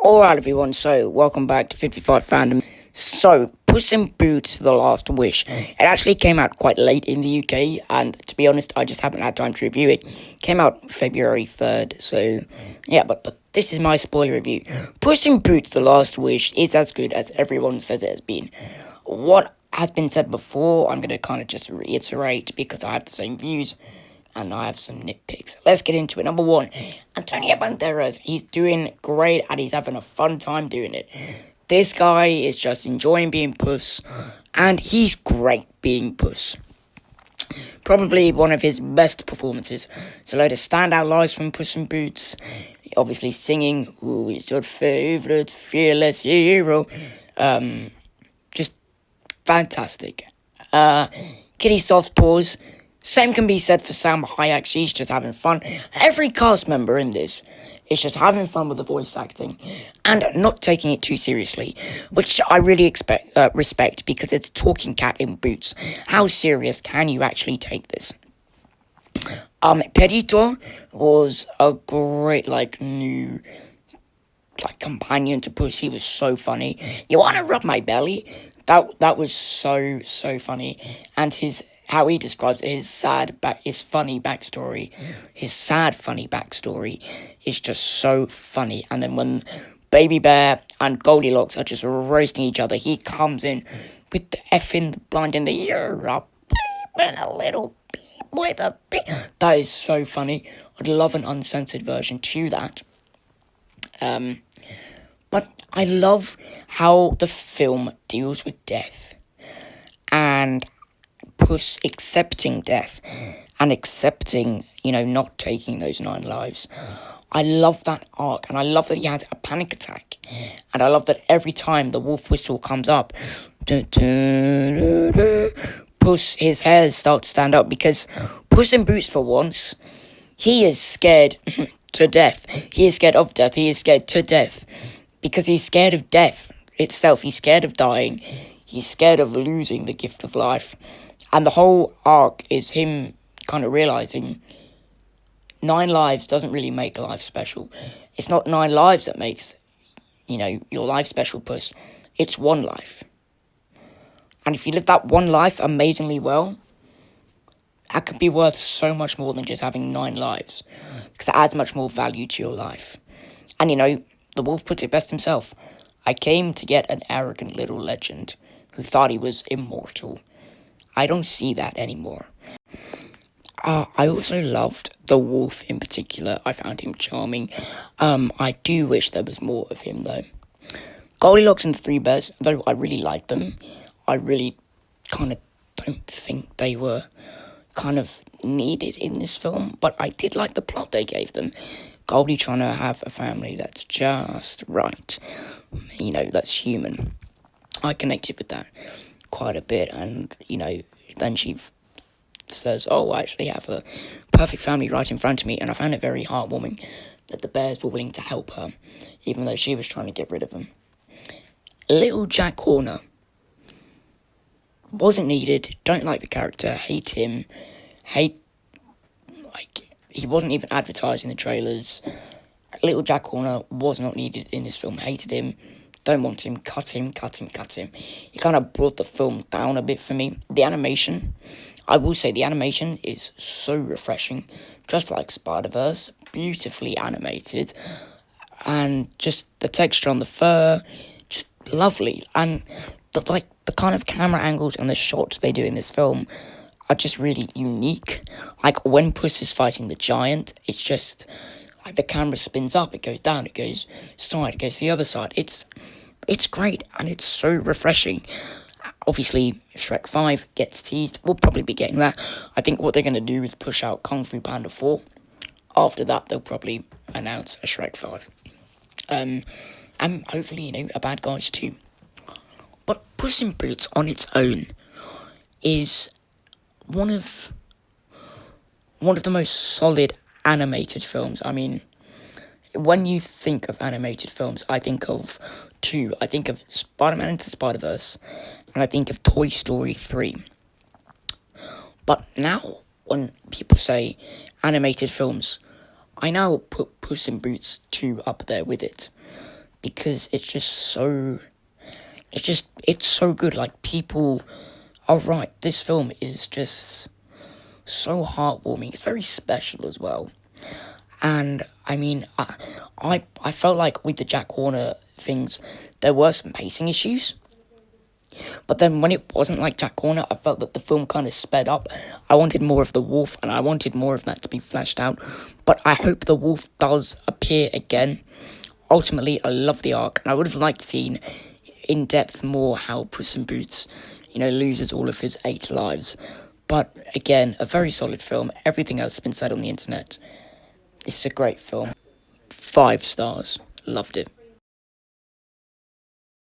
Alright everyone, so welcome back to 55 Fandom. So, Puss in Boots The Last Wish. It actually came out quite late in the UK, and to be honest, I just haven't had time to review it. It came out February 3rd, so yeah, but this is my spoiler review. Puss in Boots The Last Wish is as good as everyone says it has been. What has been said before, I'm going to kind of just reiterate because I have the same views. And I have some nitpicks. Let's get into it. Number one, Antonio Banderas. He's doing great and he's having a fun time doing it. This guy is just enjoying being Puss. And he's great being Puss. Probably one of his best performances. It's a load of standout lines from Puss in Boots. Obviously singing, "Who is your favourite FeArLlEs HeRo?" Just fantastic. Kitty Soft's Paws. Same can be said for Salma Hayek. She's just having fun. Every cast member in this is just having fun with the voice acting and not taking it too seriously, which I really respect because it's a talking cat in boots. How serious can you actually take this? Perito was a great new companion to Puss. He was so funny. "You want to rub my belly?" That was so funny, and how he describes his funny backstory is just so funny. And then when Baby Bear and Goldilocks are just roasting each other, he comes in with the effing blind in the "You're a beep and a little beep with a beep." That is so funny. I'd love an uncensored version to that. But I love how the film deals with death and Puss accepting death and accepting, not taking those 9 lives. I love that arc, and I love that he had a panic attack, and I love that every time the wolf whistle comes up, Puss, his hairs start to stand up, because Puss in Boots, for once, he is scared to death. He is scared of death. He is scared to death, because he's scared of death itself. He's scared of dying. He's scared of losing the gift of life. And the whole arc is him kind of realizing 9 lives doesn't really make life special. It's not 9 lives that makes, your life special, Puss. It's 1 life. And if you live that 1 life amazingly well, that could be worth so much more than just having 9 lives. Because it adds much more value to your life. And, the wolf puts it best himself. "I came to get an arrogant little legend who thought he was immortal. I don't see that anymore." I also loved the wolf in particular. I found him charming. I do wish there was more of him, though. Goldilocks and the 3 Bears, though I really liked them, I really kind of don't think they were kind of needed in this film, but I did like the plot they gave them. Goldie trying to have a family that's just right, that's human. I connected with that quite a bit, and then she says, "Oh, I actually have a perfect family right in front of me," and I found it very heartwarming that the bears were willing to help her, even though she was trying to get rid of them. Little Jack Horner wasn't needed. Don't like the character. Hate him. He wasn't even advertised in the trailers. Little Jack Horner was not needed in this film. Hated him. Don't want him. Cut him. He kind of brought the film down a bit for me. The animation, I will say the animation is so refreshing. Just like Spider-Verse, beautifully animated. And just the texture on the fur, just lovely. And the kind of camera angles and the shots they do in this film are just really unique. Like when Puss is fighting the giant, it's just like the camera spins up, it goes down, it goes side, it goes to the other side. It's great, and it's so refreshing. Obviously, Shrek 5 gets teased. We'll probably be getting that. I think what they're going to do is push out Kung Fu Panda 4. After that, they'll probably announce a Shrek 5. And hopefully, a Bad Guys 2. But Puss in Boots on its own is one of the most solid animated films. I mean, when you think of animated films, I think of 2. I think of Spider-Man Into the Spider-Verse, and I think of Toy Story 3. But now, when people say animated films, I now put Puss in Boots 2 up there with it. because it's so good. Like, people are right. This film is just so heartwarming. It's very special as well. And I mean, I felt like with the Jack Warner things, there were some pacing issues. But then when it wasn't like Jack Warner, I felt that the film kind of sped up. I wanted more of the wolf, and I wanted more of that to be fleshed out. But I hope the wolf does appear again. Ultimately, I love the arc, and I would have liked to seen in depth more how Puss in Boots, loses all of his 8 lives. But again, a very solid film. Everything else has been said on the internet. It's a great film. 5 stars. Loved it.